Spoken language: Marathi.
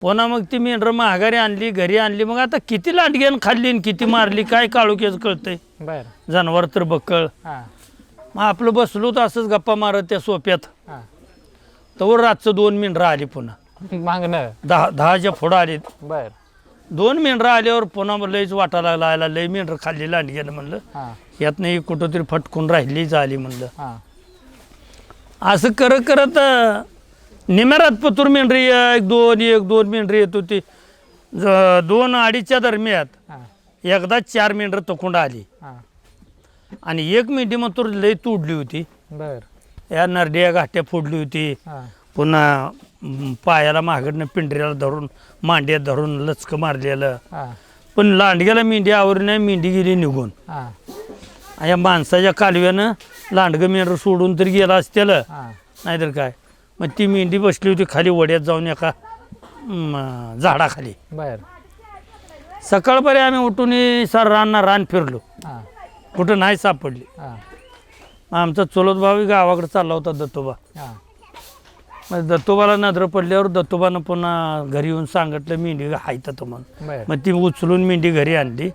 पुन्हा मग ती मेंढरं माघारी आणली घरी आणली. मग आता किती लांडग्यान खाल्ली आणि किती मारली काय काळोख्याच कळतंय. बर जनावर तर बक्कळ. हा मग आपलं बसलो तर असंच गप्पा मारत त्या सोप्यात. हा तवर रातचं 2 मेंढरं आली पुन्हा मागणं 10च्या पुढं आली. बर 2 मेंढरं आल्यावर पुन्हा लयच वाटायला लागला लय मेंढरं खाल्ली लांडग्यानं म्हणलं. हा यात नाही कुठं तरी फटकून राहिलीच आली म्हणलं. हा असं करत करत निम्यारात पतूर मेंढरी 1-2 मेंढरी येत होती. 2-2:30च्या दरम्यान हा एकदा 4 मेंढरं तोकुंड आली हा आणि 1 मेंढी मथुर लय तुडली होती. बर या नरड्या गाठ्या फोडली होती. हा पुन्हा पायाला मागडनं पिंढऱ्याला धरून मांड्यात धरून लचकं मारलेलं. हा पण लांडग्याला मेंढी आवरली नाही. मेंढी गेली निघून. हा या माणसाच्या कालव्यानं लांडगं मेंढर सोडून तरी गेला असतेल हा नाहीतर काय. मग ती मेंढी बसली होती खाली वड्यात जाऊन एका झाडाखाली. बर सकाळपर्यंत आम्ही उठून रान फिरलो. हा कुठं नाही सापडली. हा आमचा चुलत भाऊ गावाकडे चालला होता दत्तोबा. हा मग दत्तोबाला नजर पडल्यावर दत्तोबानं पुन्हा घरी येऊन सांगितलं मेंढी हायत म्हणून. बर मग ती उचलून मेंढी घरी आणली.